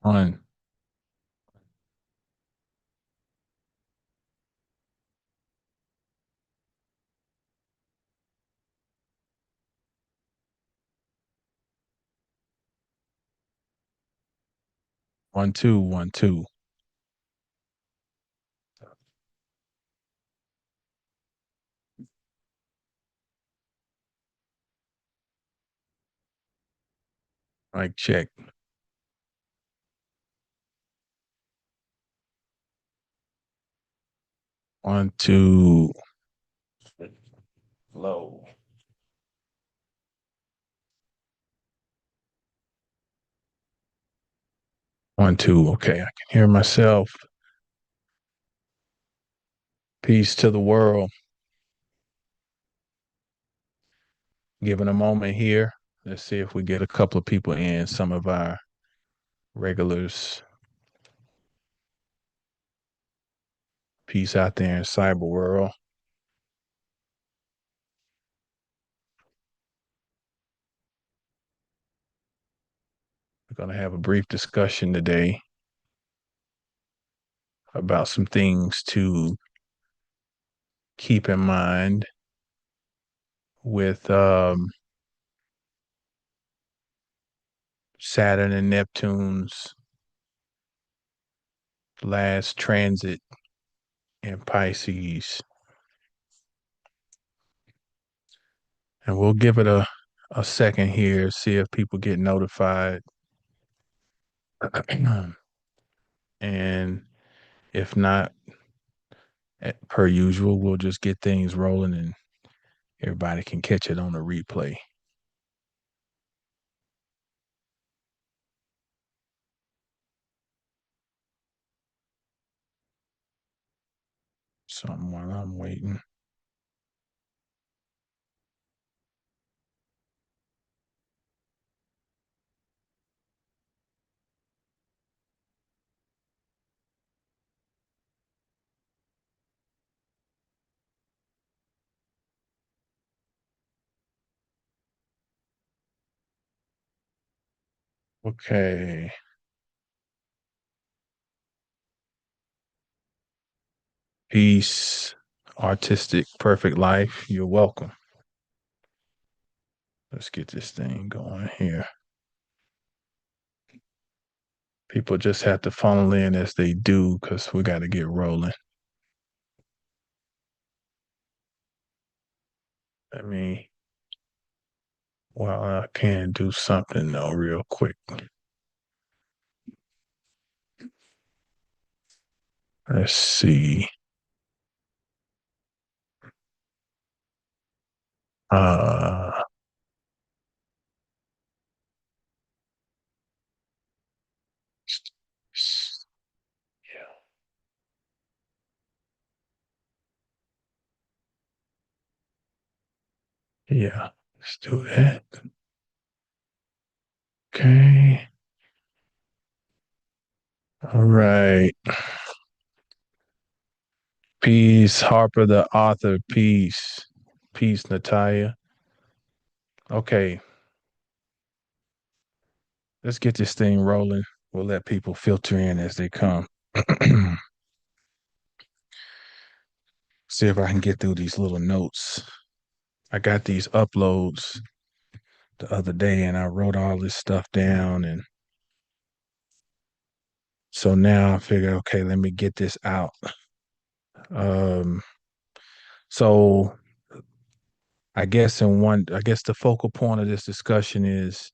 One, 1, 2, 1, 2. Mic check. 1, 2. Low. 1, 2. Okay, I can hear myself. Peace to the world. Giving a moment here. Let's see if we get a couple of people in, some of our regulars. Peace out there in cyber world. We're going to have a brief discussion today about some things to keep in mind with Saturn and Neptune's last transit in Pisces. And we'll give it a second here, see if people get notified. And if not, per usual, we'll just get things rolling and everybody can catch it on the replay. So while I'm waiting. Okay. Peace, artistic, perfect life. You're welcome. Let's get this thing going here. People just have to funnel in as they do because we got to get rolling. Let me, well, I can do something though, real quick. Let's see. Uh, yeah, let's do that. Okay. All right. Peace, Harper, the author. Peace. Peace, Natalia. Okay, let's get this thing rolling. We'll let people filter in as they come. See if I can get through these little notes. I got these uploads the other day and I wrote all this stuff down. And so now I figure, okay, let me get this out. Um, so I guess the focal point of this discussion is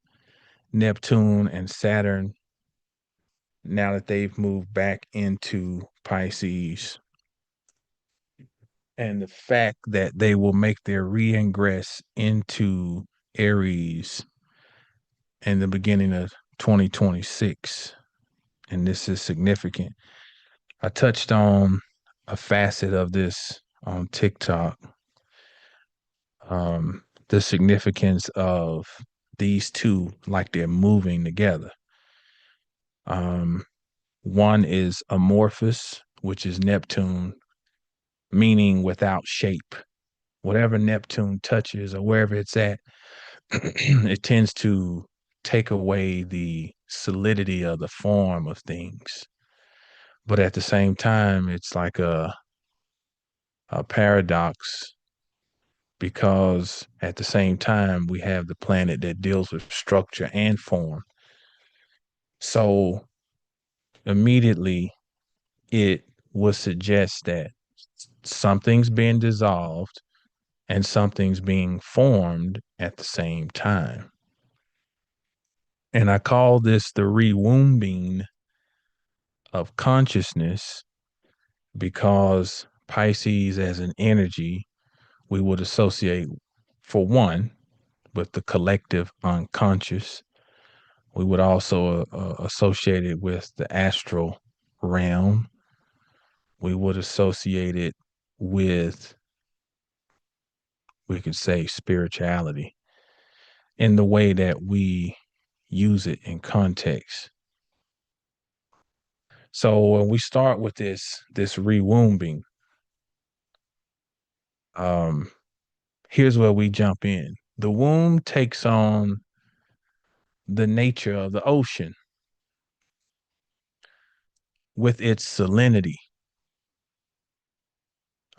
Neptune and Saturn now that they've moved back into Pisces and the fact that they will make their re-ingress into Aries in the beginning of 2026. And this is significant. I touched on a facet of this on TikTok, the significance of these two, like they're moving together. Um, one is amorphous, which is Neptune, meaning without shape. Whatever Neptune touches or wherever it's at, it tends to take away the solidity of the form of things. But at the same time, it's like a paradox because at the same time, we have the planet that deals with structure and form. So immediately, it would suggest that something's being dissolved and something's being formed at the same time. And I call this the rewombing of consciousness because Pisces as an energy we would associate, for one, with the collective unconscious. We would also associate it with the astral realm. We would associate it with, we could say, spirituality in the way that we use it in context. So when we start with this rewombing, um, here's where we jump in. The womb takes on the nature of the ocean with its salinity.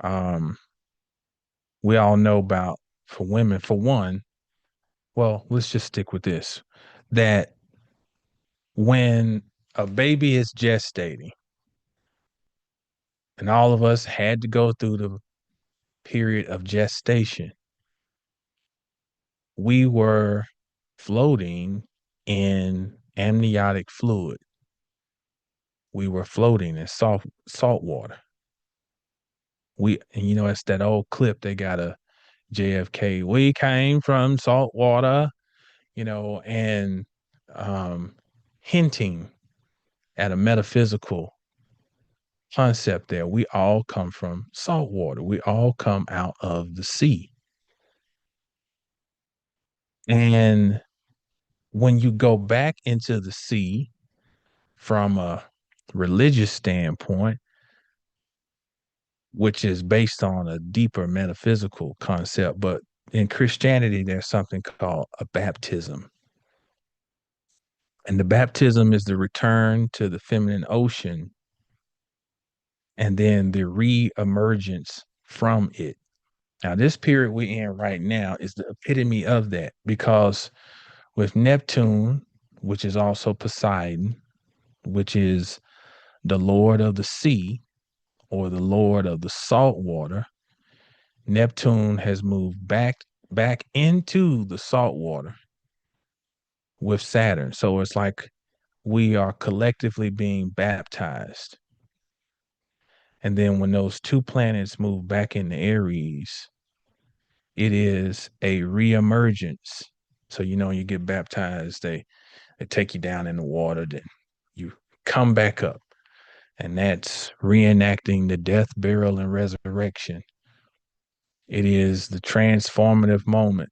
Um, we all know about, for women, for one, well, let's just stick with this, that when a baby is gestating, and all of us had to go through the period of gestation, we were floating in amniotic fluid. We were floating in salt water. And it's that old clip they got a JFK. We came from salt water, and um, hinting at a metaphysical concept there. We all come from salt water. We all come out of the sea. And when you go back into the sea from a religious standpoint, which is based on a deeper metaphysical concept, but in Christianity, there's something called a baptism. And the baptism is the return to the feminine ocean and then the re-emergence from it. Now, this period we're in right now is the epitome of that because with Neptune, which is also Poseidon, which is the Lord of the sea or the Lord of the salt water, Neptune has moved back into the salt water with Saturn. So it's like we are collectively being baptized. And then when those two planets move back into Aries, it is a reemergence. So you get baptized, they take you down in the water, then you come back up. And that's reenacting the death, burial, and resurrection. It is the transformative moment.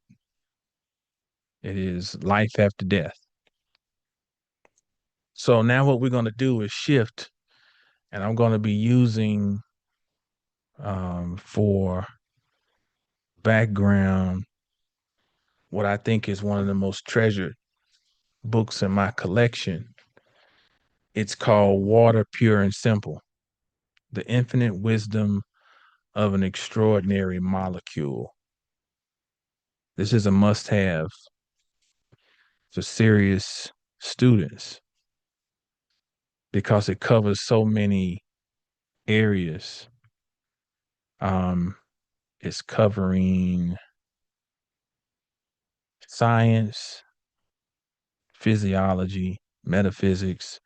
It is life after death. So now what we're going to do is shift, and I'm going to be using for background what I think is one of the most treasured books in my collection. It's called Water Pure and Simple: The Infinite Wisdom of an Extraordinary Molecule. This is a must-have for serious students because it covers so many areas. Um, it's covering science, physiology, metaphysics,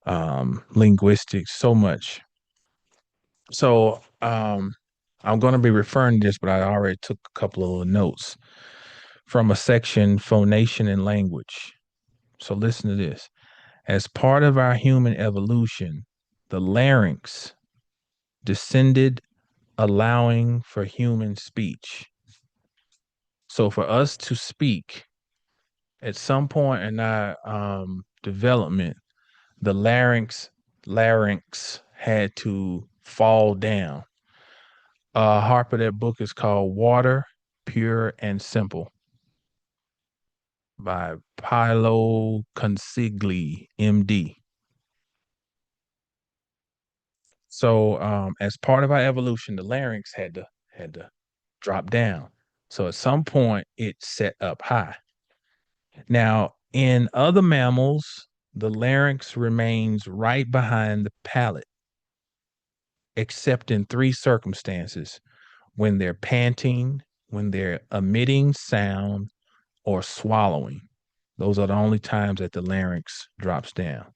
linguistics, so much. So I'm going to be referring to this, but I already took a couple of notes from a section, Phonation and Language. So listen to this. As part of our human evolution, the larynx descended, allowing for human speech. So for us to speak, at some point in our development, the larynx had to fall down. Harper, that book is called Water, Pure and Simple by Pilo Consigli, MD. So, as part of our evolution, the larynx had to drop down. So at some point, it set up high. Now, in other mammals, the larynx remains right behind the palate, except in three circumstances: when they're panting, when they're emitting sound, or swallowing. Those are the only times that the larynx drops down.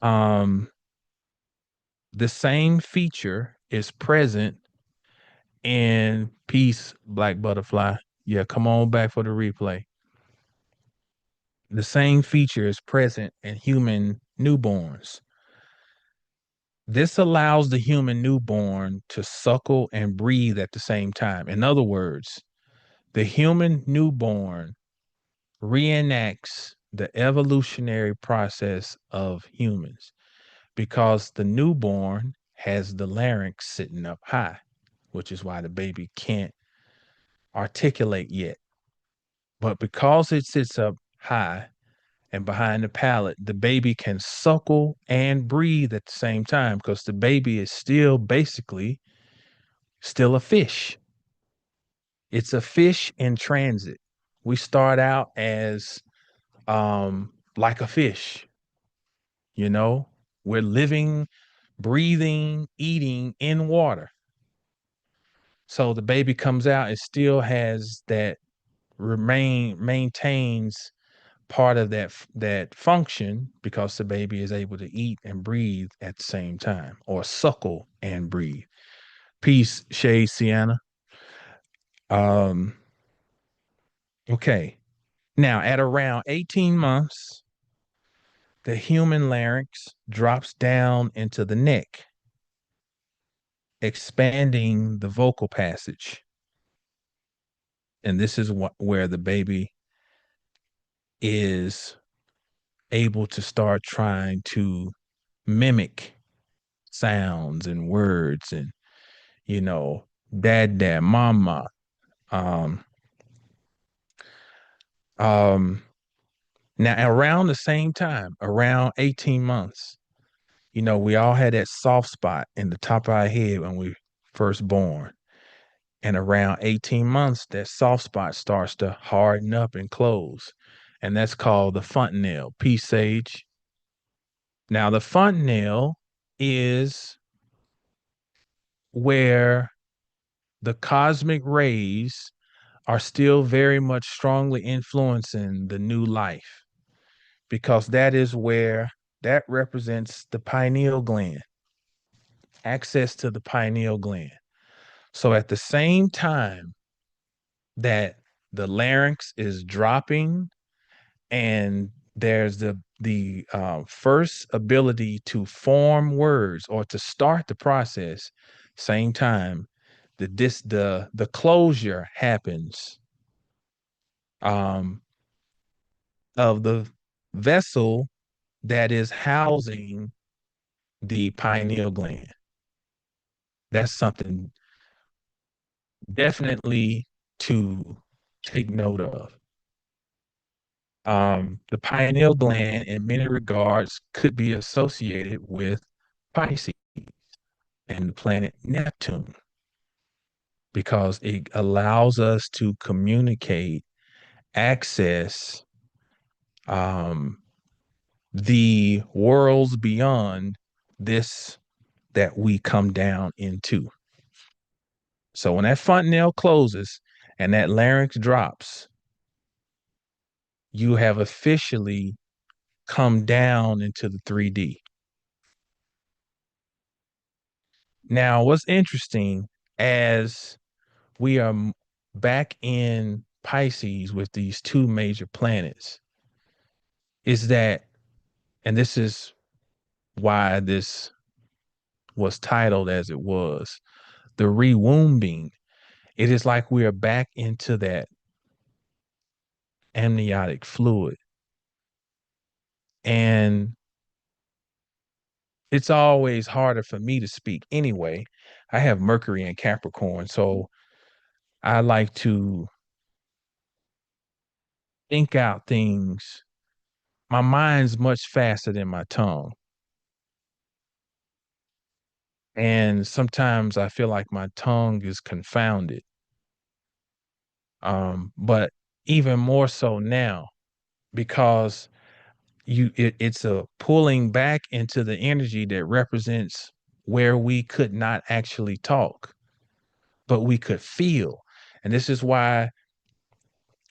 Um, the same feature is present in Peace, Black Butterfly. Yeah, come on back for the replay. The same feature is present in human newborns. This allows the human newborn to suckle and breathe at the same time. In other words, the human newborn reenacts the evolutionary process of humans because the newborn has the larynx sitting up high, which is why the baby can't articulate yet. But because it sits up high and behind the palate, the baby can suckle and breathe at the same time because the baby is still basically still a fish. It's a fish in transit. We start out as like a fish, you know, we're living, breathing, eating in water. So the baby comes out, it still has that maintains part of that function because the baby is able to eat and breathe at the same time, or suckle and breathe. Peace, Shay, Sienna. Um, okay. Now, at around 18 months, the human larynx drops down into the neck, expanding the vocal passage. And this is where the baby is able to start trying to mimic sounds and words and, you know, dad, mama. Um, um, Now, around the same time, around 18 months, you know, we all had that soft spot in the top of our head when we first born. And around 18 months, that soft spot starts to harden up and close. And that's called the fontanelle. Peace, Sage. Now, the fontanelle is where the cosmic rays are still very much strongly influencing the new life, because that is where that represents the pineal gland, access to the pineal gland. So at the same time that the larynx is dropping and there's the first ability to form words or to start the process, same time the closure happens um, of the vessel that is housing the pineal gland. That's something definitely to take note of. The pineal gland, in many regards, could be associated with Pisces and the planet Neptune because it allows us to communicate, access um, the worlds beyond this that we come down into. So when that fontanelle closes and that larynx drops, you have officially come down into the 3D. Now, what's interesting as we are back in Pisces with these two major planets is that, and this is why this was titled as it was, the rewombing. It is like we are back into that amniotic fluid. And it's always harder for me to speak anyway. I have Mercury in Capricorn, so I like to think out things. My mind's much faster than my tongue. And sometimes I feel like my tongue is confounded. But even more so now because it's a pulling back into the energy that represents where we could not actually talk, but we could feel. And this is why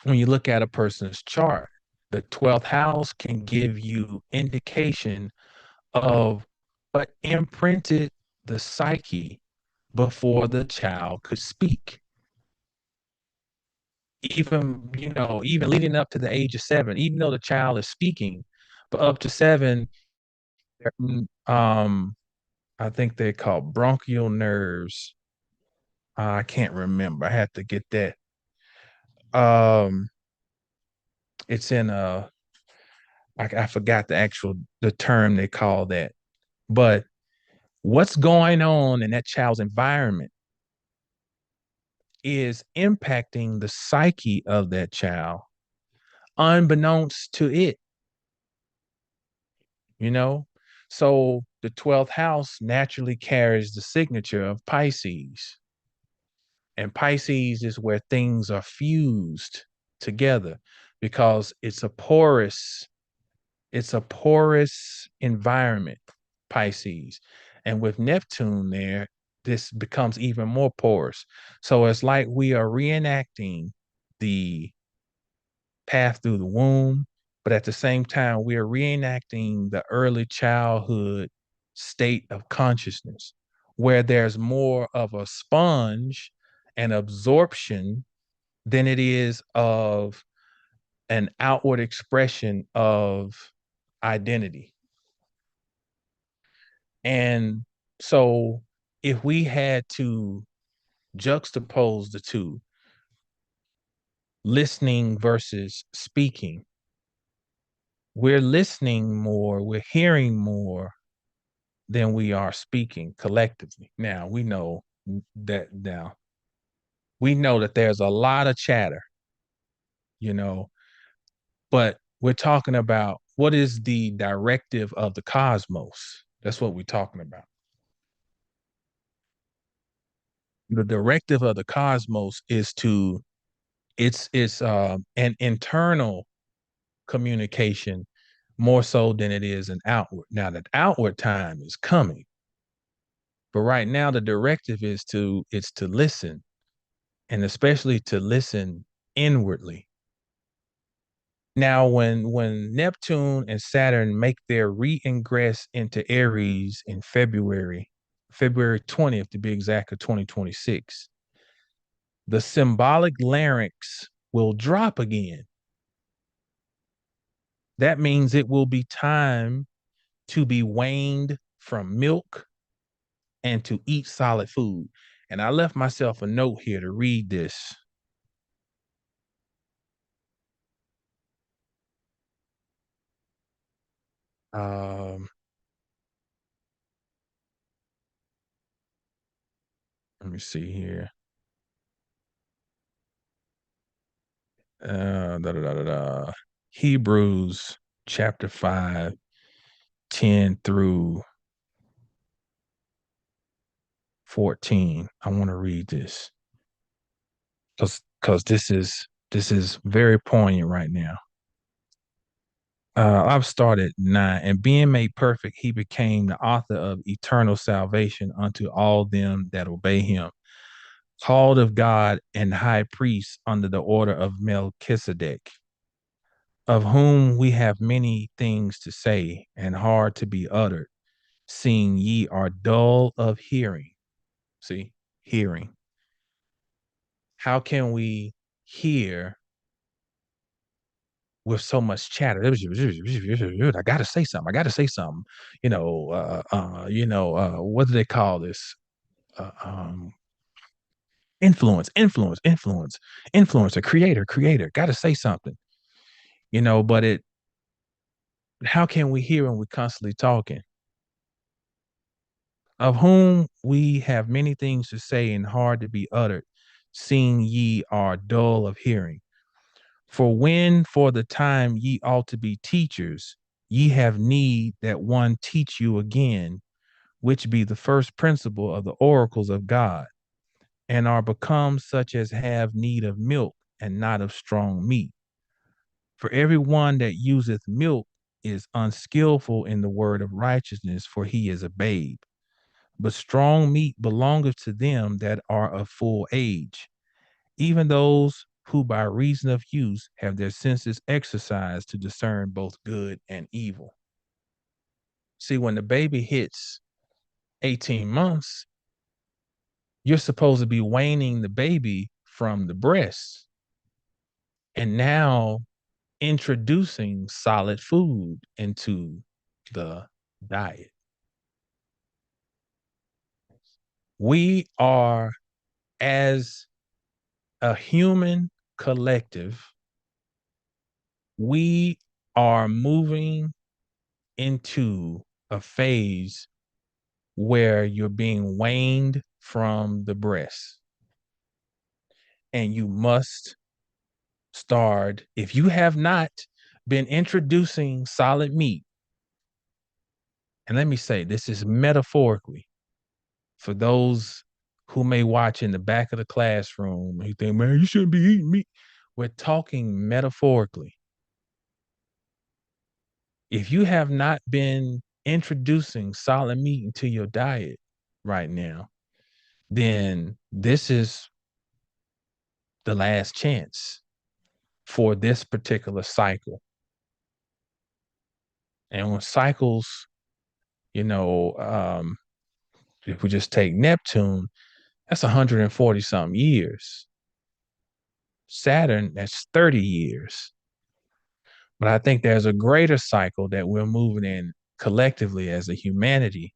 when you look at a person's chart, the 12th house can give you indication of what imprinted the psyche before the child could speak. Even, even leading up to the age of 7, even though the child is speaking, but up to 7, um, I think they're called bronchial nerves. I can't remember. I have to get that. Um, it's in I forgot the term they call that. But what's going on in that child's environment is impacting the psyche of that child, unbeknownst to it, you know? So the 12th house naturally carries the signature of Pisces. And Pisces is where things are fused together because it's a porous environment, Pisces. And with Neptune there, this becomes even more porous. So it's like we are reenacting the path through the womb, but at the same time, we are reenacting the early childhood state of consciousness where there's more of a sponge and absorption than it is of an outward expression of identity. And so if we had to juxtapose the two, listening versus speaking, we're listening more, we're hearing more than we are speaking collectively. Now we know that there's a lot of chatter, you know, but we're talking about what is the directive of the cosmos. That's what we're talking about. The directive of the cosmos is to it's an internal communication more so than it is an outward. Now that outward time is coming, but right now the directive is to listen, and especially to listen inwardly. Now when Neptune and Saturn make their re-ingress into Aries in February 20th to be exact, of 2026, the symbolic larynx will drop again. That means it will be time to be weaned from milk and to eat solid food. And I left myself a note here to read this. Um, Let me see here. Da, da, da, da, da. Hebrews chapter 5, 10 through 14. I want to read this because this is very poignant right now. I've started 9. And being made perfect, he became the author of eternal salvation unto all them that obey him, called of God and high priest under the order of Melchizedek, of whom we have many things to say and hard to be uttered, seeing ye are dull of hearing. See, hearing. How can we hear with so much chatter? I gotta say something. I gotta say something. What do they call this? Uh, um, influencer, creator. Gotta say something. But how can we hear when we're constantly talking? Of whom we have many things to say and hard to be uttered, seeing ye are dull of hearing. For when for the time ye ought to be teachers, ye have need that one teach you again, which be the first principle of the oracles of God, and are become such as have need of milk and not of strong meat. For every one that useth milk is unskillful in the word of righteousness, for he is a babe. But strong meat belongeth to them that are of full age, even those who by reason of use have their senses exercised to discern both good and evil. See, when the baby hits 18 months, you're supposed to be weaning the baby from the breast and now introducing solid food into the diet. We are, as a human collective, we are moving into a phase where you're being weaned from the breast. And you must start, if you have not been introducing solid meat, and let me say, this is metaphorically for those who may watch in the back of the classroom, you think, man, you shouldn't be eating meat. We're talking metaphorically. If you have not been introducing solid meat into your diet right now, then this is the last chance for this particular cycle. And when cycles, you know, if we just take Neptune, that's 140 something years. Saturn, that's 30 years. But I think there's a greater cycle that we're moving in collectively as a humanity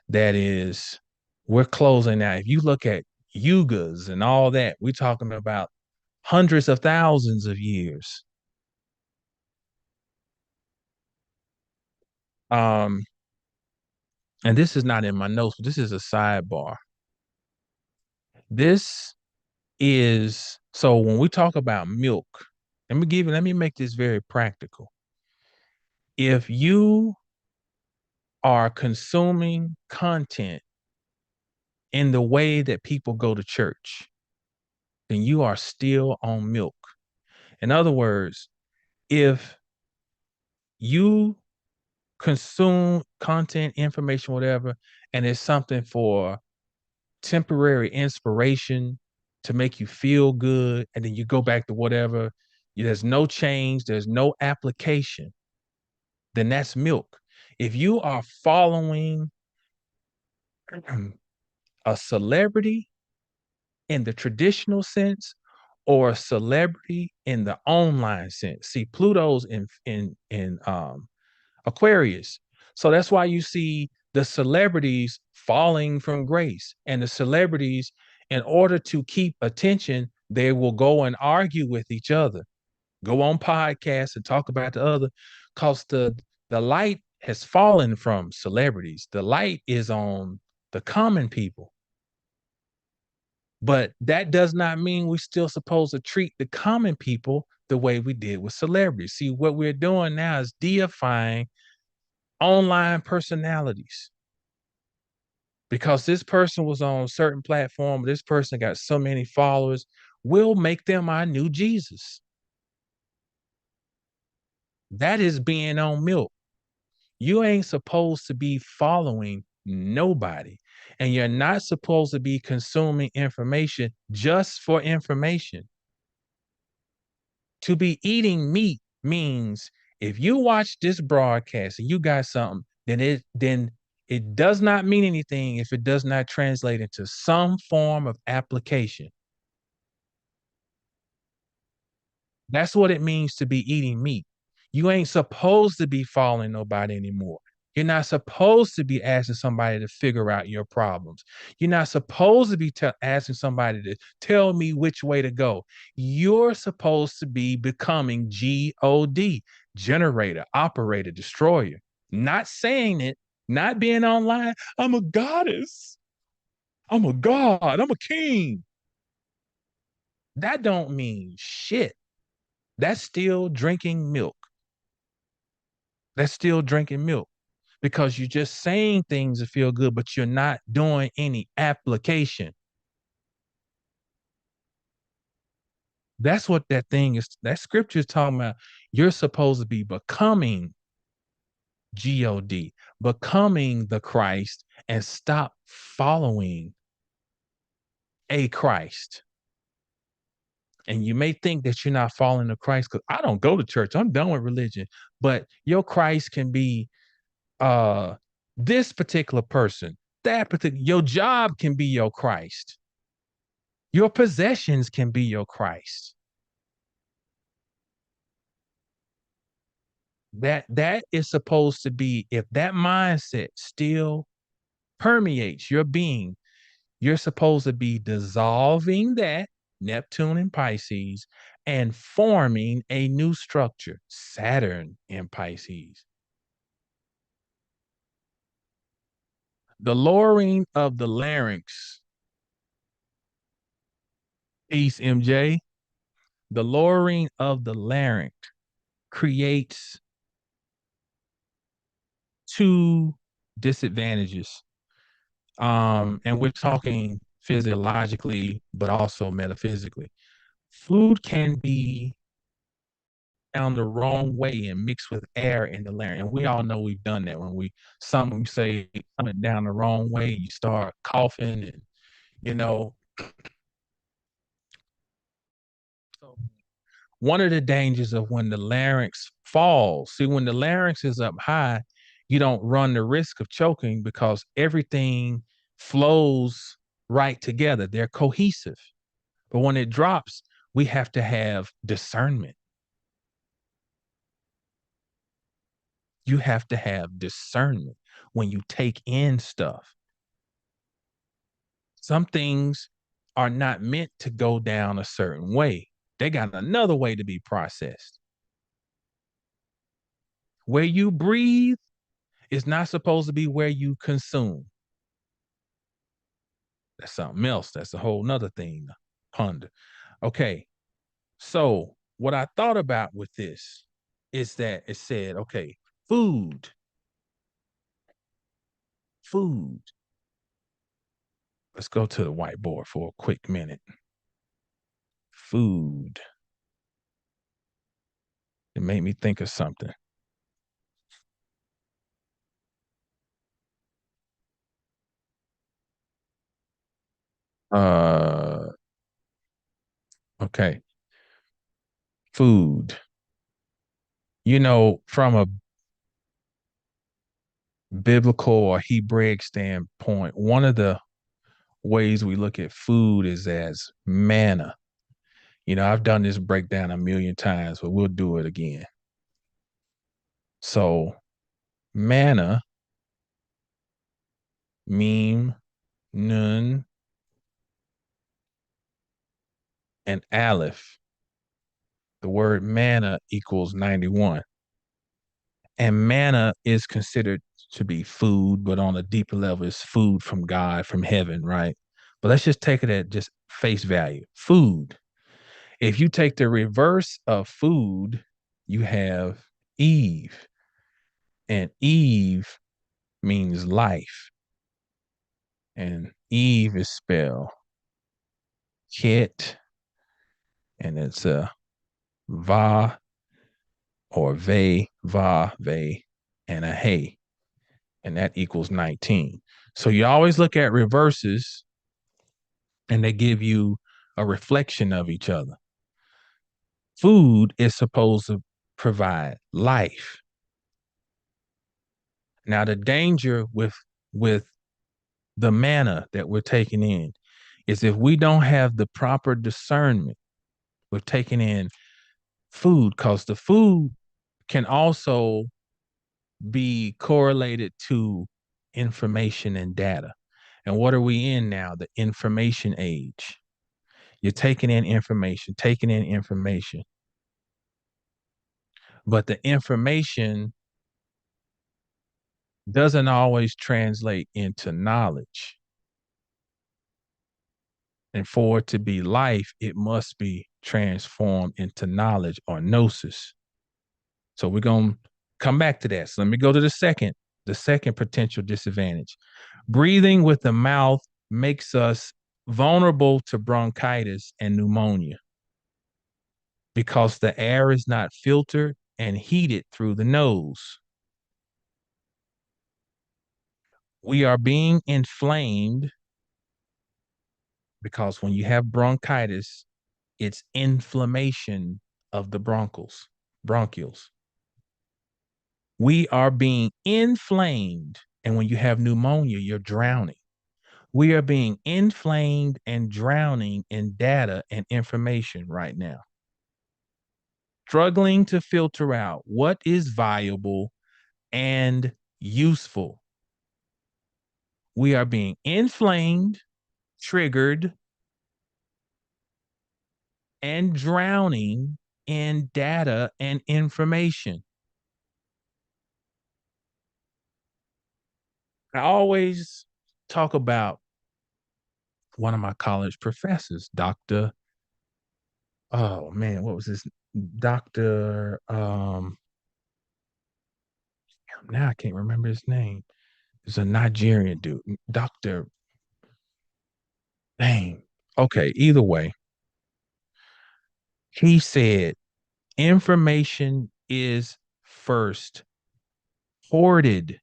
that is, we're closing out. If you look at yugas and all that, we're talking about hundreds of thousands of years. Um, and this is not in my notes, but this is a sidebar. This is so when we talk about milk, let me make this very practical. If you are consuming content in the way that people go to church, then you are still on milk. In other words, if you consume content, information, whatever, and it's something for temporary inspiration to make you feel good, and then you go back to whatever, there's no change, there's no application, then that's milk. If you are following a celebrity in the traditional sense or a celebrity in the online sense, see, Pluto's in Aquarius. So that's why you see the celebrities falling from grace, and the celebrities, in order to keep attention, they will go and argue with each other, go on podcasts and talk about the other, because the light has fallen from celebrities. The light is on the common people. But that does not mean we're still supposed to treat the common people the way we did with celebrities. See, what we're doing now is deifying online personalities. Because this person was on a certain platform, this person got so many followers, we'll make them our new Jesus. That is being on milk. You ain't supposed to be following nobody. And you're not supposed to be consuming information just for information. To be eating meat means if you watch this broadcast and you got something, then it does not mean anything if it does not translate into some form of application. That's what it means to be eating meat. You ain't supposed to be following nobody anymore. You're not supposed to be asking somebody to figure out your problems. You're not supposed to be asking somebody to tell me which way to go. You're supposed to be becoming God, generator, operator, destroyer. Not saying it, not being online. I'm a goddess. I'm a god. I'm a king. That don't mean shit. That's still drinking milk. That's still drinking milk because you're just saying things that feel good, but you're not doing any application. That's what that thing is. That scripture is talking about. You're supposed to be becoming God, becoming the Christ, and stop following a Christ. And you may think that you're not following the Christ because I don't go to church. I'm done with religion. But your Christ can be uh this particular person, that particular your job can be your Christ. Your possessions can be your Christ. That is supposed to be, if that mindset still permeates your being, you're supposed to be dissolving that Neptune in Pisces and forming a new structure, Saturn in Pisces. The lowering of the larynx, peace, MJ. The lowering of the larynx creates two disadvantages. And we're talking physiologically, but also metaphysically. Food can be down the wrong way and mixed with air in the larynx. And we all know we've done that when we say something down the wrong way, you start coughing and you know. So one of the dangers of when the larynx falls, see, when the larynx is up high, you don't run the risk of choking because everything flows right together. They're cohesive. But when it drops, we have to have discernment. You have to have discernment when you take in stuff. Some things are not meant to go down a certain way. They got another way to be processed. Where you breathe is not supposed to be where you consume. That's something else. That's a whole nother thing to ponder. Okay. So what I thought about with this is that it said, okay, food, food. Let's go to the whiteboard for a quick minute. Food. It made me think of something. Uh, okay. Food. From a biblical or Hebraic standpoint, one of the ways we look at food is as manna. I've done this breakdown a million times, but we'll do it again. So, manna, meme, nun, and aleph. The word manna equals 91. And manna is considered to be food, but on a deeper level, it's food from God, from heaven, right? But let's just take it at just face value. Food. If you take the reverse of food, you have Eve. And Eve means life. And Eve is spelled Ket, and it's a Va or Ve, Va, Ve, and a Hey. And that equals 19. So you always look at reverses and they give you a reflection of each other. Food is supposed to provide life. Now, the danger with the manna that we're taking in is if we don't have the proper discernment with taking in food, because the food can also be correlated to information and data. And what are we in now? The information age. You're taking in information, but the information doesn't always translate into knowledge. And for it to be life, it must be transform into knowledge or gnosis. So we're going to come back to that. So let me go to the second potential disadvantage. Breathing with the mouth makes us vulnerable to bronchitis and pneumonia because the air is not filtered and heated through the nose. We are being inflamed because when you have bronchitis, it's inflammation of the bronchioles. We are being inflamed. And when you have pneumonia, you're drowning. We are being inflamed and drowning in data and information right now. Struggling to filter out what is viable and useful. We are being inflamed, triggered, and drowning in data and information. I always talk about one of my college professors, Dr. Oh man, what was this? Dr. Now I can't remember his name. It's a Nigerian dude. Dr. Dang. Okay, either way, he said information is first hoarded,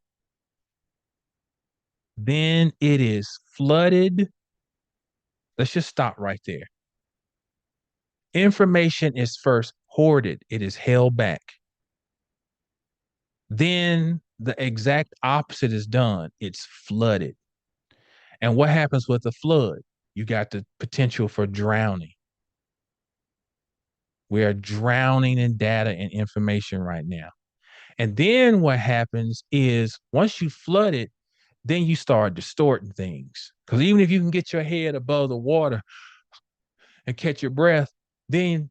then it is flooded. Let's just stop right there. Information is first hoarded, it is held back. Then the exact opposite is done, it's flooded. And what happens with the flood? You got the potential for drowning. We are drowning in data and information right now. And then what happens is once you flood it, then you start distorting things. Because even if you can get your head above the water and catch your breath, then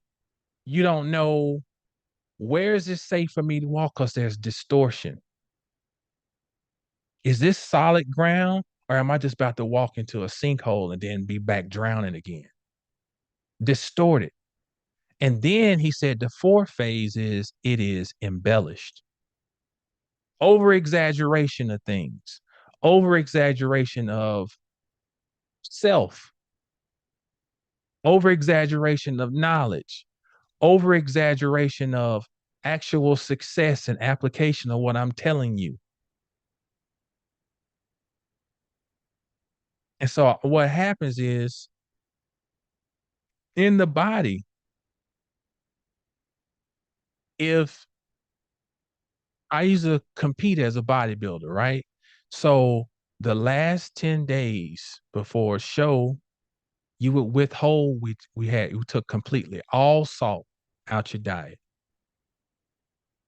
you don't know where is it safe for me to walk because there's distortion. Is this solid ground or am I just about to walk into a sinkhole and then be back drowning again? Distorted. And then he said the fourth phase is it is embellished. Over exaggeration of things, over exaggeration of self, over exaggeration of knowledge, over exaggeration of actual success and application of what I'm telling you. And so what happens is in the body, if I used to compete as a bodybuilder, right? So the last 10 days before a show, you would withhold, we took completely all salt out your diet.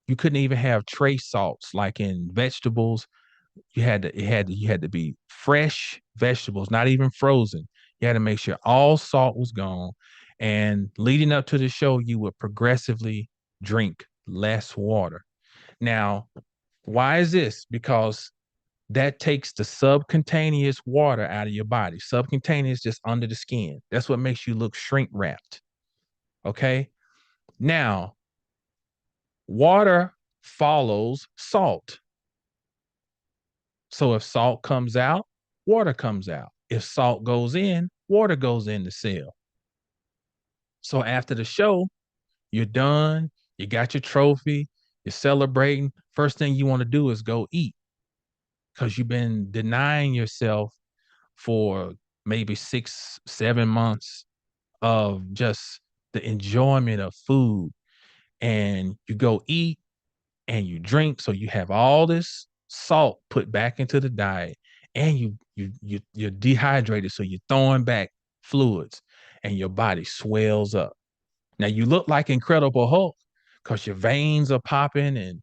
You couldn't even have trace salts like in vegetables. You had to be fresh vegetables, not even frozen. You had to make sure all salt was gone. And leading up to the show, you would progressively drink less water. Now, why is this? Because that takes the subcutaneous water out of your body. Subcutaneous just under the skin. That's what makes you look shrink wrapped. Okay. Now, water follows salt. So if salt comes out, water comes out. If salt goes in, water goes in the cell. So after the show, you're done. You got your trophy. You're celebrating. First thing you want to do is go eat because you've been denying yourself for maybe 6, 7 months of just the enjoyment of food. And you go eat and you drink. So you have all this salt put back into the diet and you're dehydrated. So you're throwing back fluids and your body swells up. Now you look like Incredible Hulk because your veins are popping and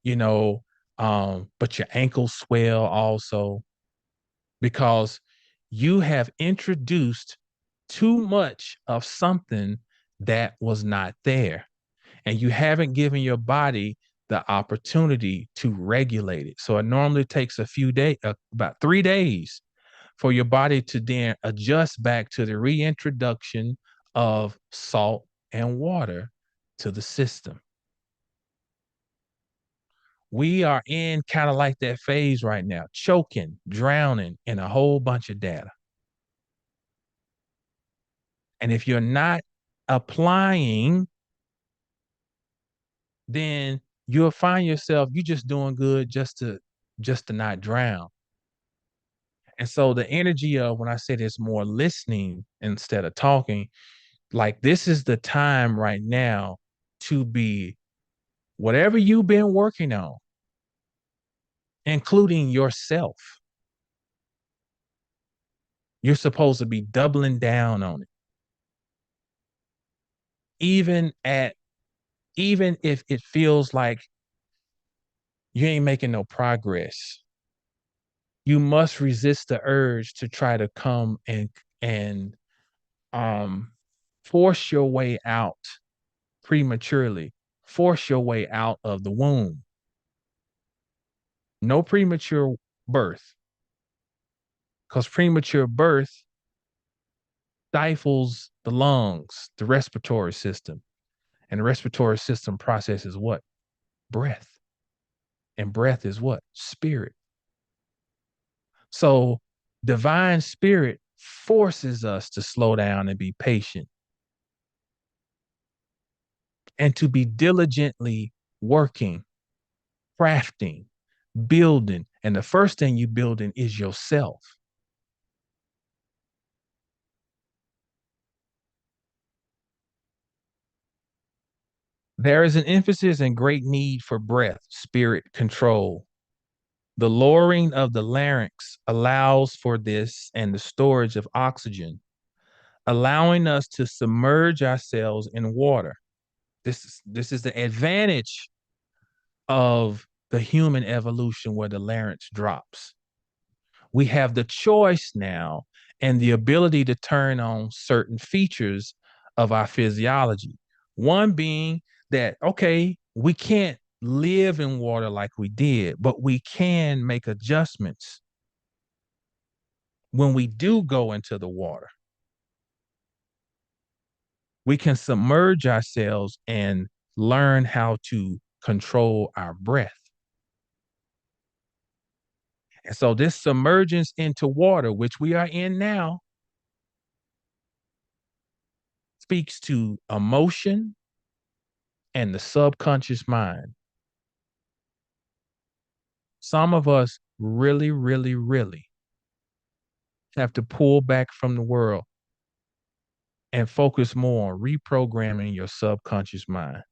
you know, but your ankles swell also because you have introduced too much of something that was not there. And you haven't given your body the opportunity to regulate it. So it normally takes a few days, about 3 days, for your body to then adjust back to the reintroduction of salt and water to the system. We are in kind of like that phase right now, choking, drowning in a whole bunch of data. And if you're not applying, then you'll find yourself you just doing good just to not drown. And so the energy of when I said it's more listening instead of talking, like this is the time right now to be whatever you've been working on, including yourself. You're supposed to be doubling down on it. Even at even if it feels like you ain't making no progress, you must resist the urge to try to come and um force your way out prematurely, force your way out of the womb. No premature birth, because premature birth stifles the lungs, the respiratory system, and the respiratory system processes what? Breath. And breath is what? Spirit. So divine spirit forces us to slow down and be patient and to be diligently working, crafting, building. And the first thing you building is yourself. There is an emphasis and great need for breath, spirit control. The lowering of the larynx allows for this and the storage of oxygen, allowing us to submerge ourselves in water. This is the advantage of the human evolution where the larynx drops. We have the choice now and the ability to turn on certain features of our physiology. One being that, okay, we can't live in water like we did, but we can make adjustments when we do go into the water. We can submerge ourselves and learn how to control our breath. And so, this submergence into water, which we are in now, speaks to emotion and the subconscious mind. Some of us really, really, really have to pull back from the world and focus more on reprogramming your subconscious mind.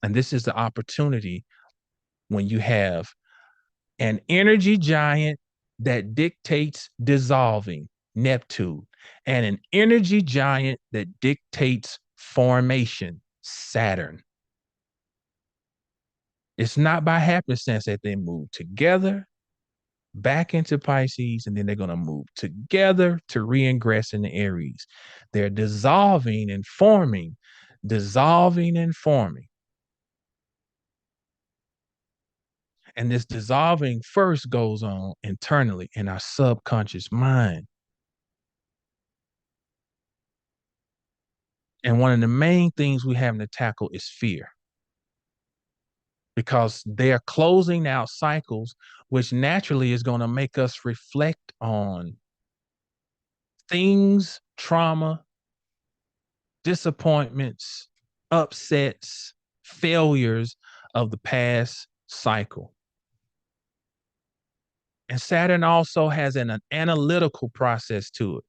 And this is the opportunity when you have an energy giant that dictates dissolving, Neptune, and an energy giant that dictates formation, Saturn. It's not by happenstance that they move together back into Pisces, and then they're going to move together to reingress into Aries. They're dissolving and forming, dissolving and forming. And this dissolving first goes on internally in our subconscious mind. And one of the main things we have to tackle is fear, because they are closing out cycles, which naturally is going to make us reflect on things, trauma, disappointments, upsets, failures of the past cycle. And Saturn also has an analytical process to it.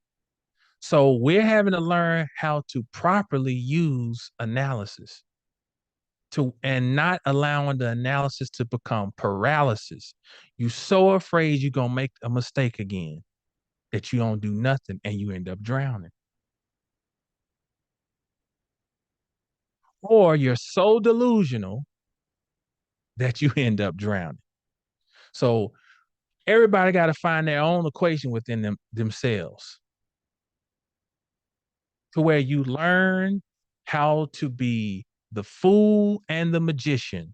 So we're having to learn how to properly use analysis to and not allowing the analysis to become paralysis. You're so afraid you're gonna make a mistake again that you don't do nothing and you end up drowning. Or you're so delusional that you end up drowning. So everybody got to find their own equation within themselves to where you learn how to be the fool and the magician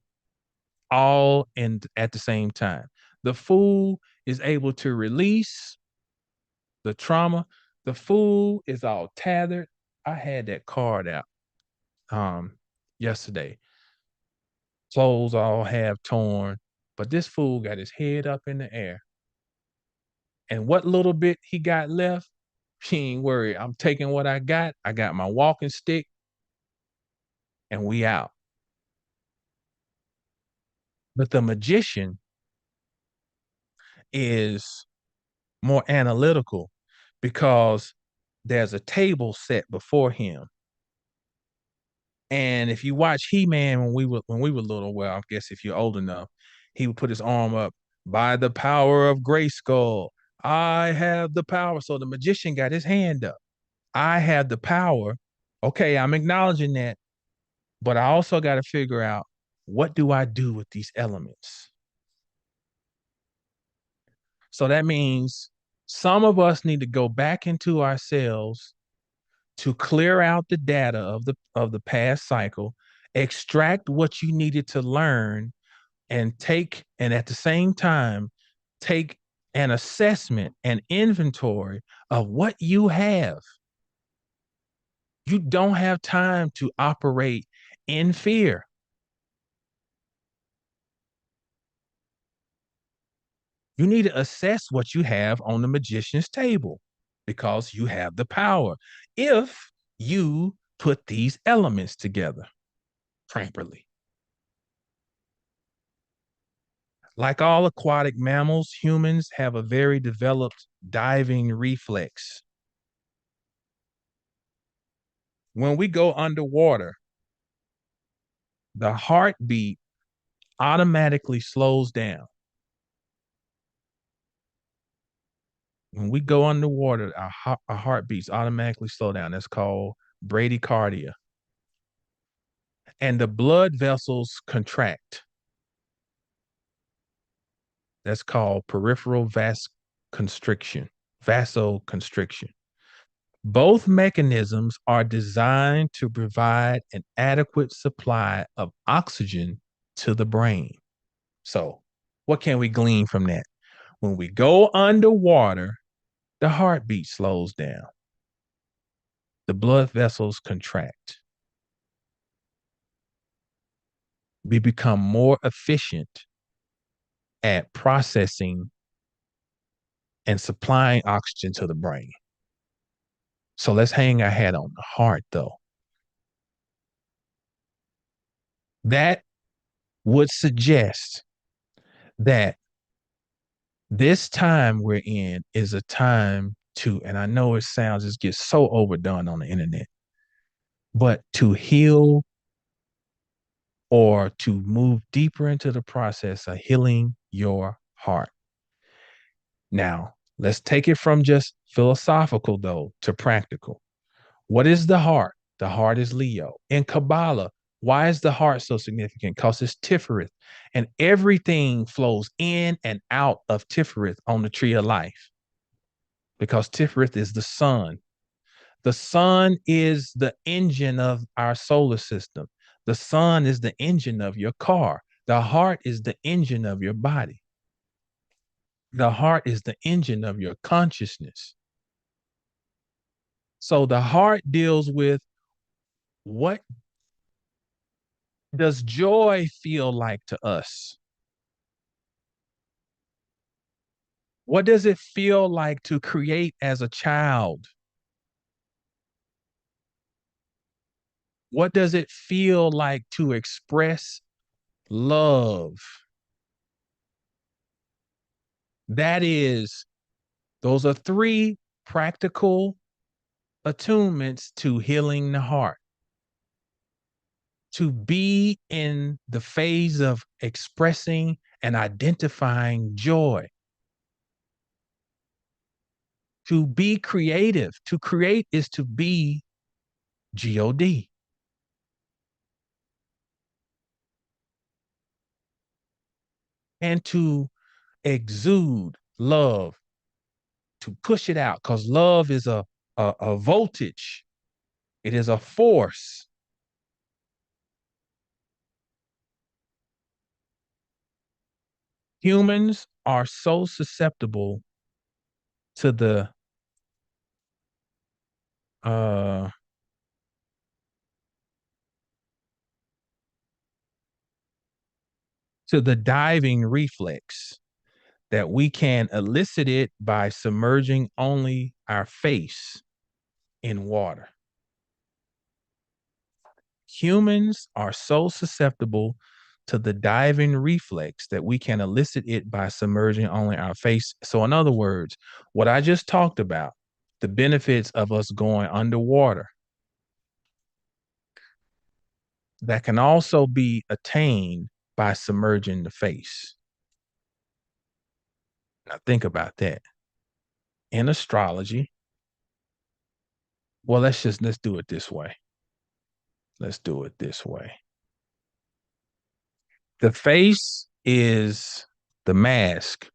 all in at the same time. The fool is able to release the trauma. The food is all tethered. I had that card out yesterday. Clothes all half torn, but this fool got his head up in the air. And what little bit he got left, he ain't worried. I'm taking what I got. I got my walking stick, and we out. But the magician is more analytical because there's a table set before him. And if you watch He-Man when we were little, well, I guess if you're old enough, he would put his arm up by the power of Grayskull. I have the power. So the magician got his hand up. I have the power. Okay, I'm acknowledging that, but I also got to figure out what do I do with these elements. So that means some of us need to go back into ourselves to clear out the data of the past cycle, extract what you needed to learn, and at the same time take an assessment and inventory of what you have. You don't have time to operate in fear. You need to assess what you have on the magician's table because you have the power if you put these elements together properly. Like all aquatic mammals, humans have a very developed diving reflex. When we go underwater, the heartbeat automatically slows down. When we go underwater, our heartbeats automatically slow down. That's called bradycardia. And the blood vessels contract. That's called peripheral vasoconstriction. Vasoconstriction. Both mechanisms are designed to provide an adequate supply of oxygen to the brain. So, what can we glean from that? When we go underwater, the heartbeat slows down, the blood vessels contract. We become more efficient at processing and supplying oxygen to the brain. So let's hang our hat on the heart, though. That would suggest that this time we're in is a time to, and I know it gets so overdone on the internet, but to heal or to move deeper into the process of healing your heart. Now, let's take it from just philosophical, though, to practical. What is the heart? The heart is Leo. In Kabbalah, why is the heart so significant? Because it's Tifereth, and everything flows in and out of Tifereth on the tree of life. Because Tifereth is the sun. The sun is the engine of our solar system. The sun is the engine of your car. The heart is the engine of your body. The heart is the engine of your consciousness. So the heart deals with what does joy feel like to us? What does it feel like to create as a child? What does it feel like to express love? That is, those are three practical attunements to healing the heart. To be in the phase of expressing and identifying joy. To be creative. To create is to be God. And to exude love, to push it out, because love is a voltage, it is a force. Humans are so susceptible to the uh to the diving reflex that we can elicit it by submerging only our face in water. Humans are so susceptible to the diving reflex that we can elicit it by submerging only our face. So, in other words, what I just talked about, the benefits of us going underwater, that can also be attained by submerging the face. Now, think about that. In astrology, well, let's do it this way. Let's do it this way. The face is the mask.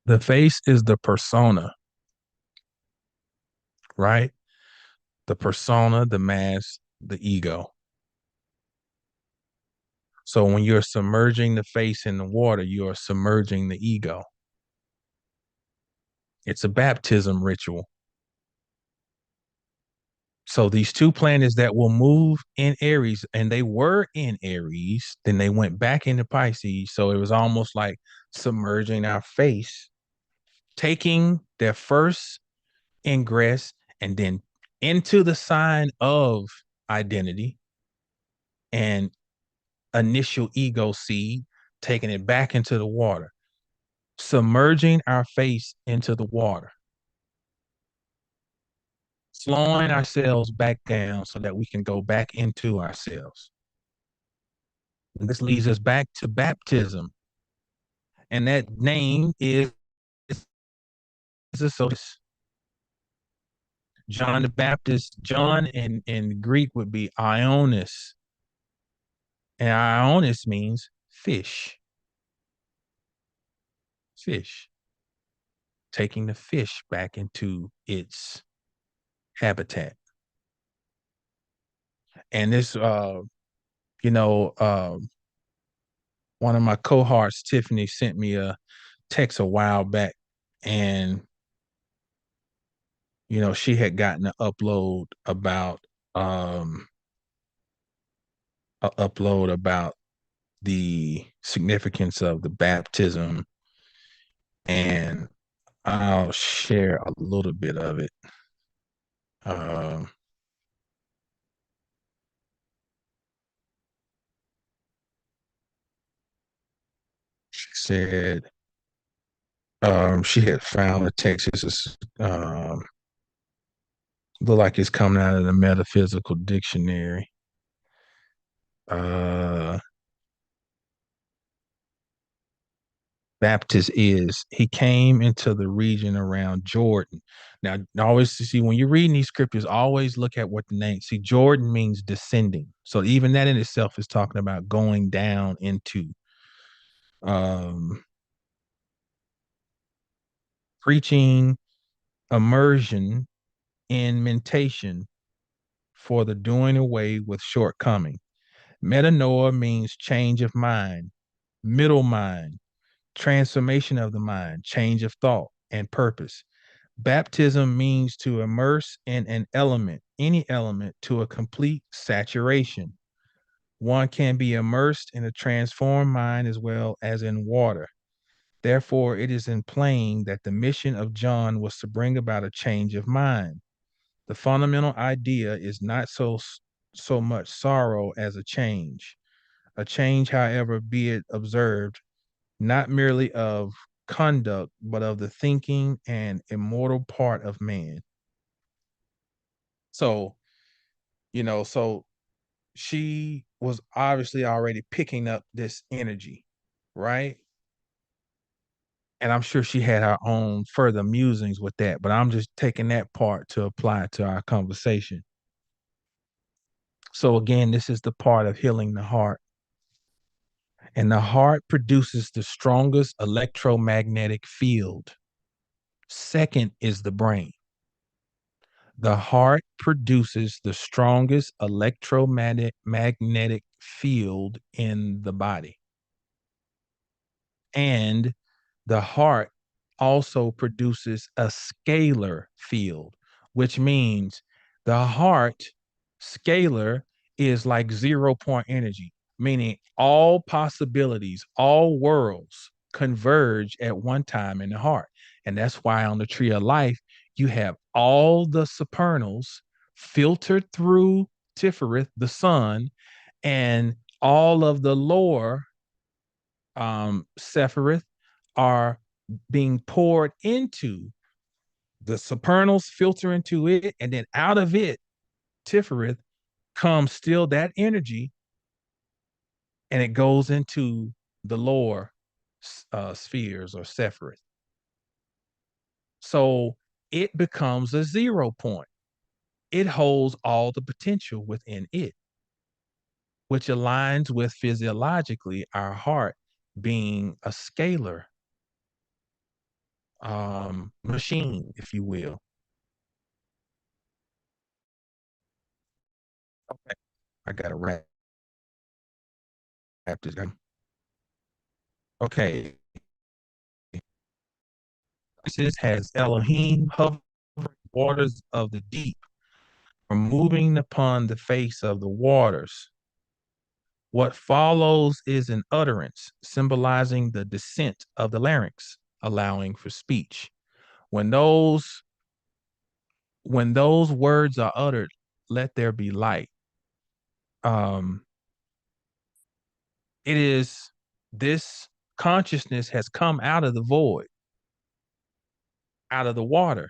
The face is the persona, right? The persona, the mask, the ego. So when you're submerging the face in the water, you're submerging the ego. It's a baptism ritual. So these two planets that will move in Aries, and they were in Aries, then they went back into Pisces. So it was almost like submerging our face, taking their first ingress and then into the sign of identity and initial ego seed, taking it back into the water, submerging our face into the water, slowing ourselves back down so that we can go back into ourselves. And this leads us back to baptism. And that name is associated. John the Baptist, John in Greek would be Ionis. And Ionis means fish. Fish. Taking the fish back into its habitat. And this you know, one of my cohorts, Tiffany, sent me a text a while back, and she had gotten an um upload about the significance of the baptism, and I'll share a little bit of it. Um, she said she had found a text. This is look like it's coming out of the metaphysical dictionary. Uh, Baptist is he came into the region around Jordan. Now, always see when you're reading these scriptures, always look at what the name. See, Jordan means descending. So even that in itself is talking about going down into um preaching immersion in mentation for the doing away with shortcoming. Metanoia means change of mind, middle mind, transformation of the mind, change of thought and purpose. Baptism means to immerse in an element, any element, to a complete saturation. One can be immersed in a transformed mind as well as in water. Therefore, it is in plain that the mission of John was to bring about a change of mind. The fundamental idea is not so much sorrow as a change. A change, however, be it observed, not merely of conduct, but of the thinking and immortal part of man. So, so she was obviously already picking up this energy, right? And I'm sure she had her own further musings with that, but I'm just taking that part to apply to our conversation. So, again, this is the part of healing the heart. And the heart produces the strongest electromagnetic field. Second is the brain. The heart produces the strongest electromagnetic field in the body. And the heart also produces a scalar field, which means the heart scalar is like 0 point energy, meaning all possibilities, all worlds converge at one time in the heart. And that's why on the tree of life, you have all the supernals filtered through Tiferet, the sun, and all of the lower Sephiroth are being poured into the supernals, filter into it, and then out of it, Tiferet, comes still that energy, and it goes into the lower spheres or Sephiroth. So it becomes a 0 point. It holds all the potential within it, which aligns with physiologically our heart being a scalar machine, if you will. Okay, I got to wrap this down. Okay, Pisces has Elohim hovering waters of the deep, or moving upon the face of the waters. What follows is an utterance symbolizing the descent of the larynx, allowing for speech. When those when those words are uttered, let there be light. Um, it is this consciousness has come out of the void, out of the water,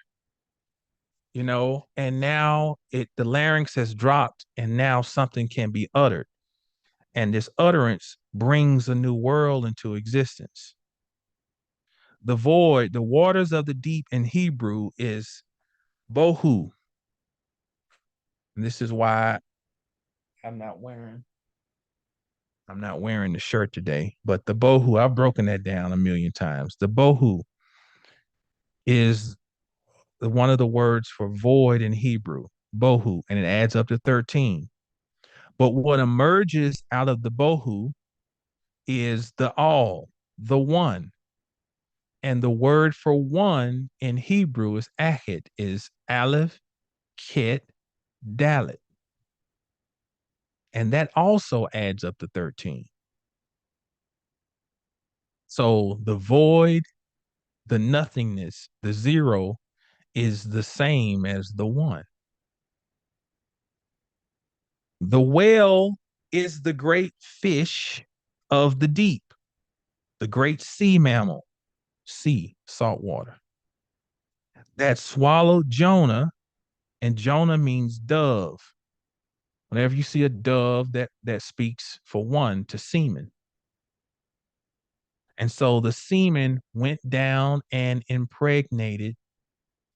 and now the larynx has dropped, and now something can be uttered, and this utterance brings a new world into existence. The void, the waters of the deep in Hebrew is bohu. And this is why I'm not wearing I'm not wearing the shirt today, but the bohu, I've broken that down a million times. The bohu is one of the words for void in Hebrew, bohu, and it adds up to 13. But what emerges out of the bohu is the all, the one. And the word for one in Hebrew is ahid, is aleph, ket, dalet. And that also adds up to 13. So the void, the nothingness, the zero is the same as the one. The whale is the great fish of the deep, the great sea mammal, sea, salt water, that swallowed Jonah, and Jonah means dove. Whenever you see a dove, that speaks for one to semen. And so the semen went down and impregnated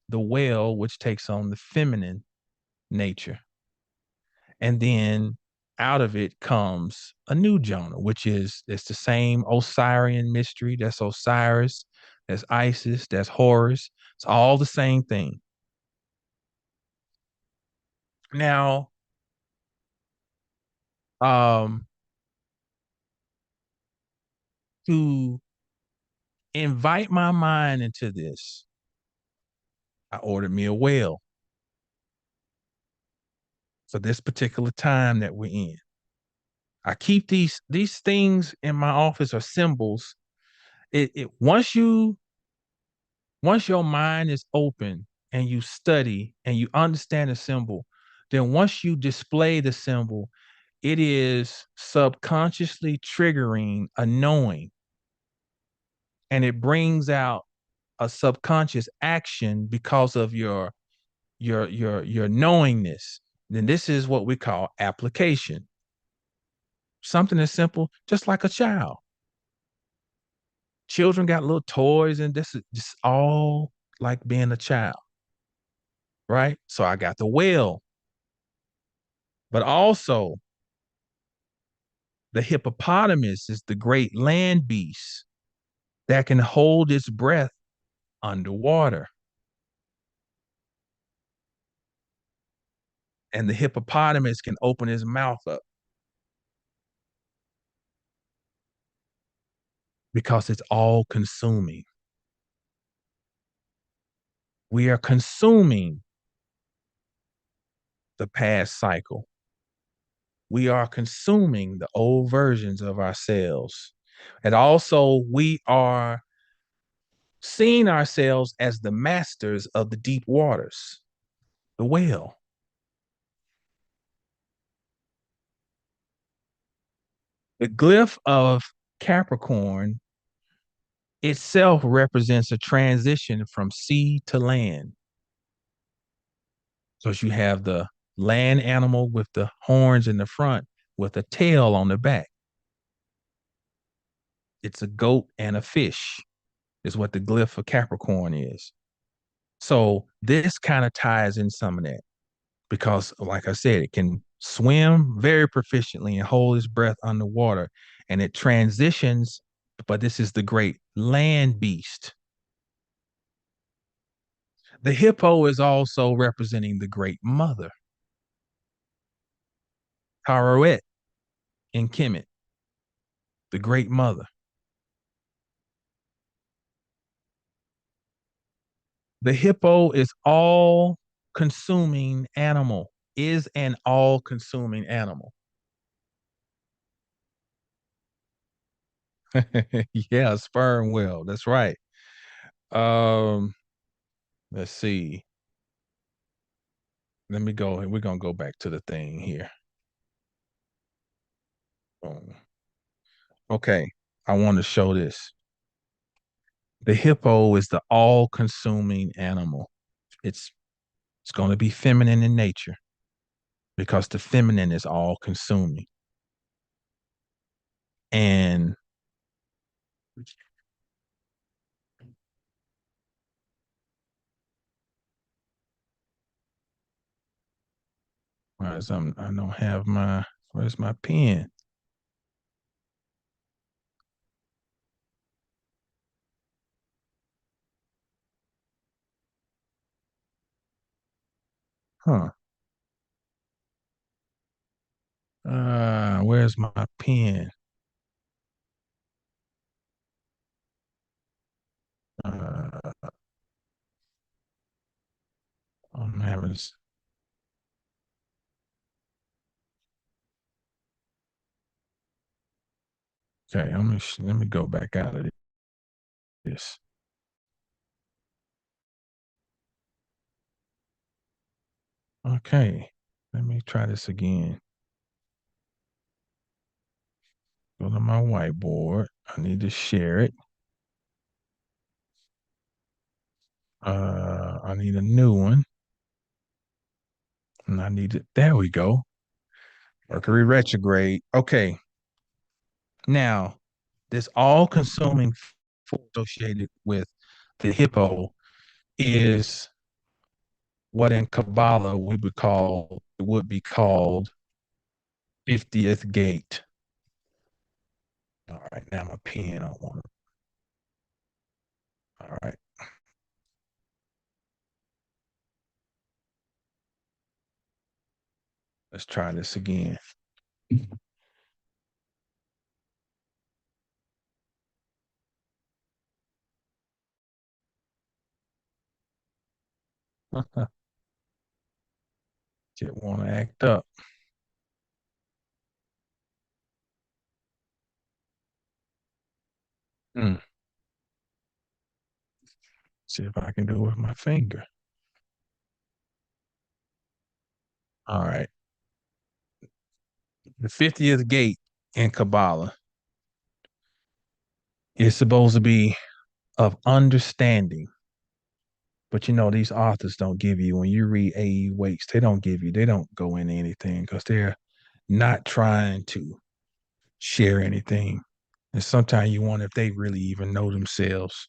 the whale, which takes on the feminine nature. And then out of it comes a new Jonah, which is it's the same Osirian mystery. That's Osiris, that's Isis, that's Horus. It's all the same thing. Now, um, to invite my mind into this, I ordered me a whale for this particular time that we're in. I keep these things in my office are symbols. It once your mind is open and you study and you understand the symbol, then once you display the symbol, it is subconsciously triggering a knowing, and it brings out a subconscious action because of your knowingness. Then this is what we call application. Something as simple, just like a child. Children got little toys, and this is just all like being a child, right? So I got the whale, but also the hippopotamus is the great land beast that can hold its breath underwater. And the hippopotamus can open his mouth up because it's all consuming. We are consuming the past cycle. We are consuming the old versions of ourselves. And also, we are seeing ourselves as the masters of the deep waters, the whale. The glyph of Capricorn itself represents a transition from sea to land. So you have the land animal with the horns in the front with a tail on the back. It's a goat and a fish, is what the glyph of Capricorn is. So this kind of ties in some of that because, like I said, it can swim very proficiently and hold its breath underwater, and it transitions. But this is the great land beast. The hippo is also representing the great mother, Haroet in Kemet, the great mother. The hippo is all consuming animal, is an all consuming animal. Yeah, sperm whale. That's right. Um, let's see. Let me go. We're gonna go back to the thing here. Boom. Okay. I want to show this. The hippo is the all consuming animal. It's it's going to be feminine in nature because the feminine is all consuming. And I don't have where's my pen? Huh. Where's my pen? Uh, I'm having okay. Let me go back out of this. Okay. Let me try this again. Go to my whiteboard. I need to share it. I need a new one. And I need it. There we go. Mercury retrograde. Okay. Now, this all consuming force associated with the hippo is what in Kabbalah it would be called 50th gate. All right, now my pen. I want it. All right, let's try this again. Just want to act up. Hmm. See if I can do it with my finger. All right. The 50th gate in Kabbalah is supposed to be of understanding. But these authors don't give you, when you read A.E. Waits, they don't go into anything because they're not trying to share anything. And sometimes you wonder if they really even know themselves.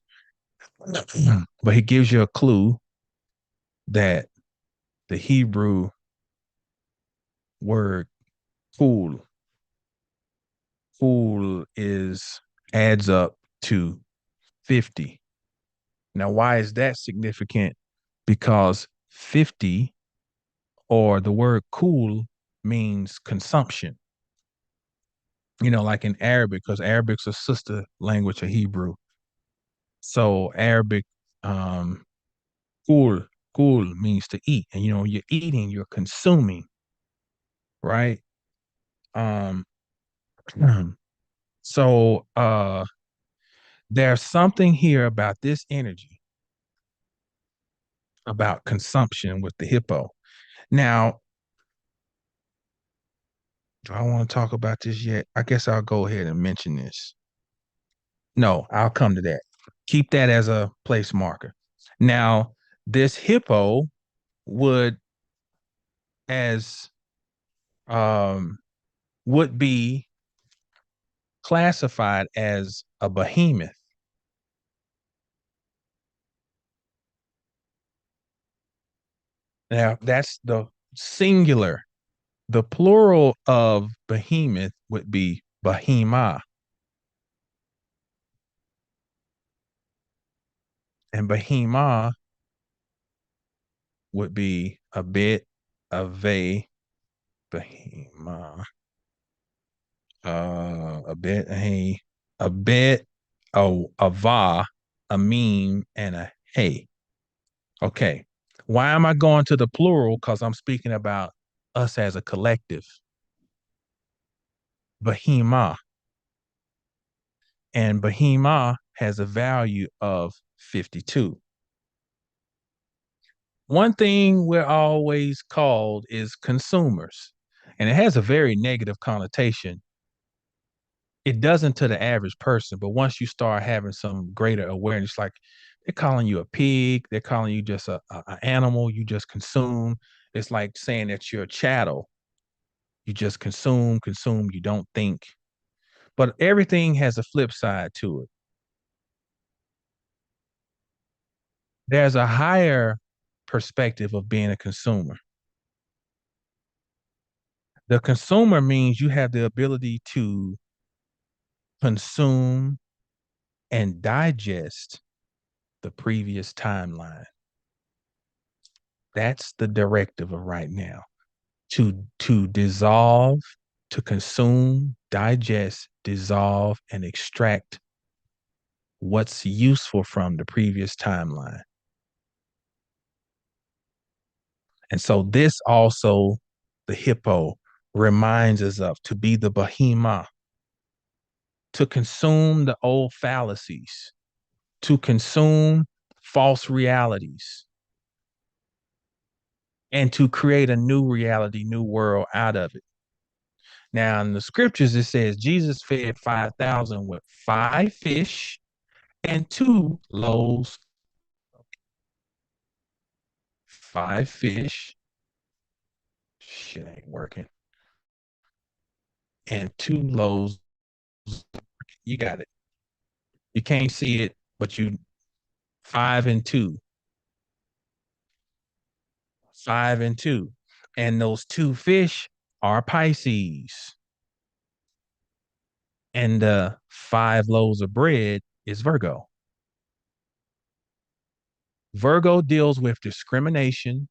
But he gives you a clue that the Hebrew word fool, fool is adds up to 50. Now, why is that significant? Because 50 or the word cool means consumption. Like in Arabic, because Arabic's a sister language of Hebrew. So Arabic um, Kul, kul means to eat. And you're eating, you're consuming, right? Um, so there's something here about this energy, about consumption with the hippo. Now, do I want to talk about this yet? I guess I'll go ahead and mention this. No, I'll come to that. Keep that as a place marker. Now, this hippo would as would be classified as a behemoth. Now, that's the singular. The plural of behemoth would be behema, and behema would be a bit, of a behema, a bit, a bit, a va, a meme, and a hey. Okay. Why am I going to the plural? Because I'm speaking about us as a collective. Behema. And Behema has a value of 52. One thing we're always called is consumers, and it has a very negative connotation. It doesn't to the average person, but once you start having some greater awareness, like they're calling you a pig, they're calling you just a animal, you just consume. It's like saying that you're a chattel. You just consume, consume, you don't think. But everything has a flip side to it. There's a higher perspective of being a consumer. The consumer means you have the ability to consume and digest the previous timeline. That's the directive of right now. To dissolve, to consume, digest, dissolve, and extract what's useful from the previous timeline. And so this also, the hippo, reminds us of to be the behemoth, to consume the old fallacies, to consume false realities, and to create a new reality, new world out of it. Now, in the scriptures, it says Jesus fed 5,000 with 5 fish and 2 loaves. 5 fish, shit ain't working, and 2 loaves. You got it. You can't see it, but you 5 and 2, 5 and 2. And those 2 fish are Pisces. And the 5 loaves of bread is Virgo. Virgo deals with discrimination,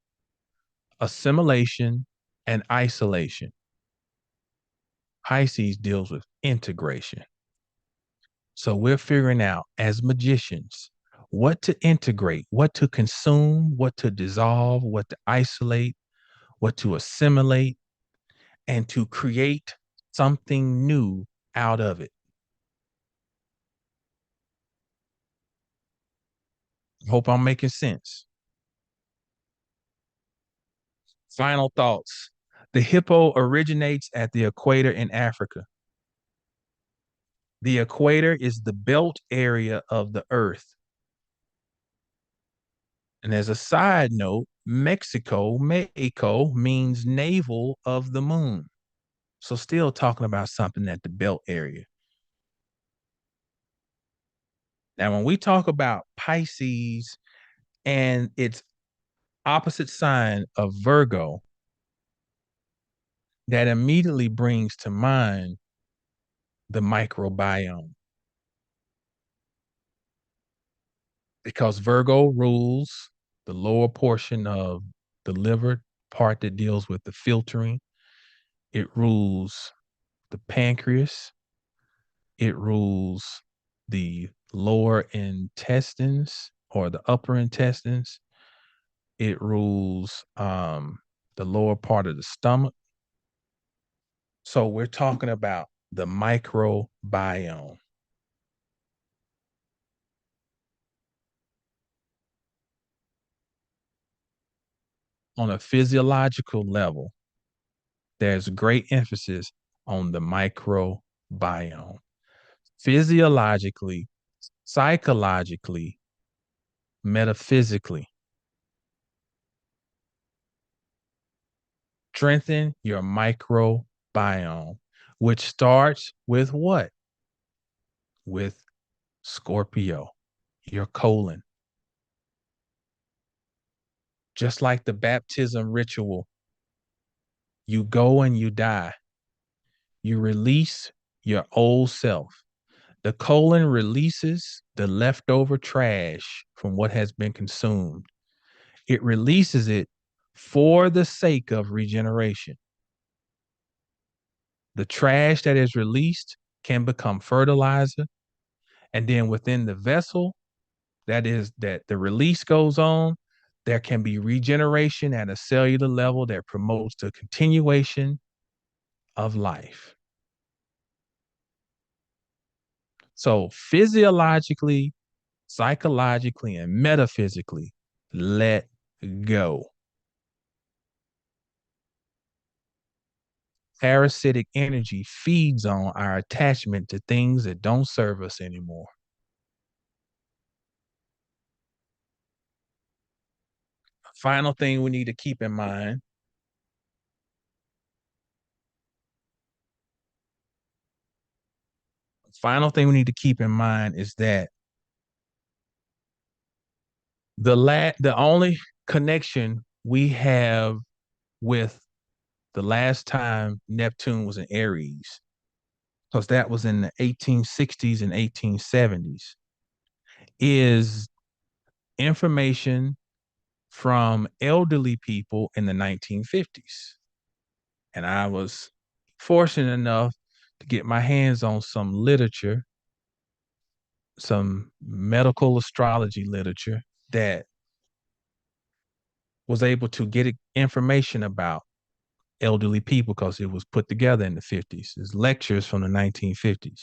assimilation, and isolation. Pisces deals with integration. So we're figuring out as magicians what to integrate, what to consume, what to dissolve, what to isolate, what to assimilate, and to create something new out of it. Hope I'm making sense. Final thoughts. The hippo originates at the equator in Africa. The equator is the belt area of the earth. And as a side note, Mexico means navel of the moon. So still talking about something at the belt area. Now, when we talk about Pisces and its opposite sign of Virgo, that immediately brings to mind the microbiome. Because Virgo rules the lower portion of the liver, part that deals with the filtering. It rules the pancreas. It rules the lower intestines or the upper intestines. It rules the lower part of the stomach. So we're talking about the microbiome. On a physiological level, there's great emphasis on the microbiome. Physiologically, psychologically, metaphysically, strengthen your microbiome, which starts with what? With Scorpio, your colon. Just like the baptism ritual, you go and you die. You release your old self. The colon releases the leftover trash from what has been consumed. It releases it for the sake of regeneration. The trash that is released can become fertilizer. And then within the vessel, that the release goes on, there can be regeneration at a cellular level that promotes the continuation of life. So physiologically, psychologically, and metaphysically, let go. Parasitic energy feeds on our attachment to things that don't serve us anymore. Final thing we need to keep in mind. Final thing we need to keep in mind is that the only connection we have with the last time Neptune was in Aries, because that was in the 1860s and 1870s, is information from elderly people in the 1950s. And I was fortunate enough to get my hands on some literature, some medical astrology literature that was able to get information about elderly people because it was put together in the 50s. It's lectures from the 1950s.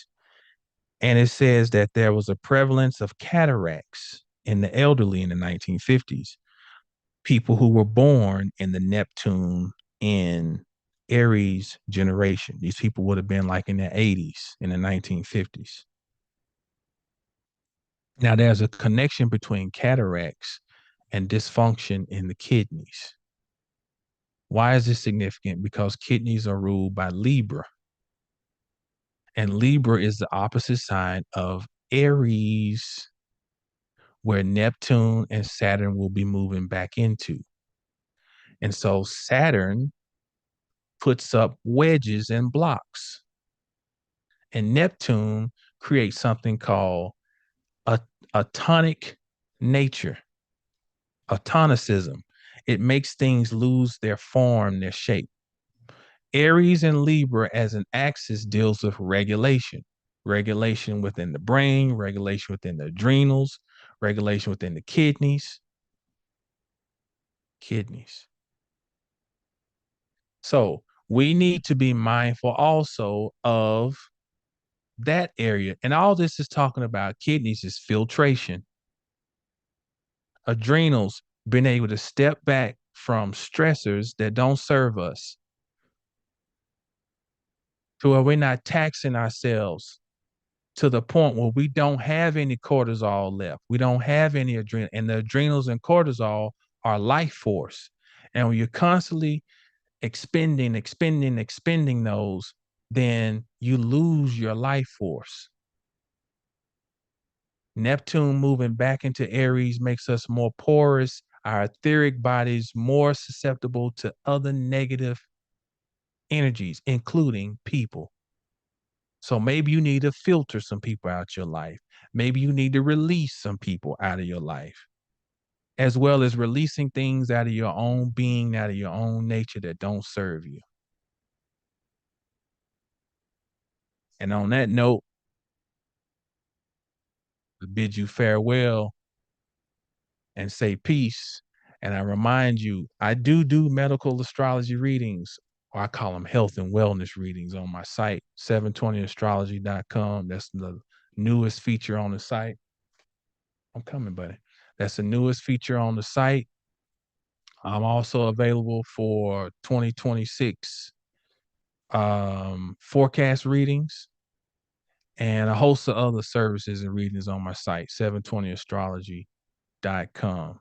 And it says that there was a prevalence of cataracts in the elderly in the 1950s, people who were born in the Neptune in Aries generation. These people would have been like in their 80s in the 1950s. Now, there's a connection between cataracts and dysfunction in the kidneys. Why is this significant? Because kidneys are ruled by Libra, and Libra is the opposite sign of Aries, where Neptune and Saturn will be moving back into. And so Saturn puts up wedges and blocks, and Neptune creates something called a, a tonic nature, a tonicism. It makes things lose their form, their shape. Aries and Libra as an axis deals with regulation, regulation within the brain, regulation within the adrenals, regulation within the kidneys. Kidneys. So we need to be mindful also of that area. And all this is talking about kidneys is filtration, adrenals, being able to step back from stressors that don't serve us to where we're not taxing ourselves to the point where we don't have any cortisol left. We don't have any adrenal, and the adrenals and cortisol are life force. And when you're constantly expending those, then you lose your life force. Neptune moving back into Aries makes us more porous, our etheric bodies more susceptible to other negative energies, including people. So maybe you need to filter some people out your life. Maybe you need to release some people out of your life, as well as releasing things out of your own being, out of your own nature that don't serve you. And on that note, I bid you farewell and say peace. And I remind you, I do medical astrology readings, or I call them health and wellness readings on my site, 720astrology.com. That's the newest feature on the site. I'm coming, buddy. That's the newest feature on the site. I'm also available for 2026 forecast readings and a host of other services and readings on my site, 720astrology.com.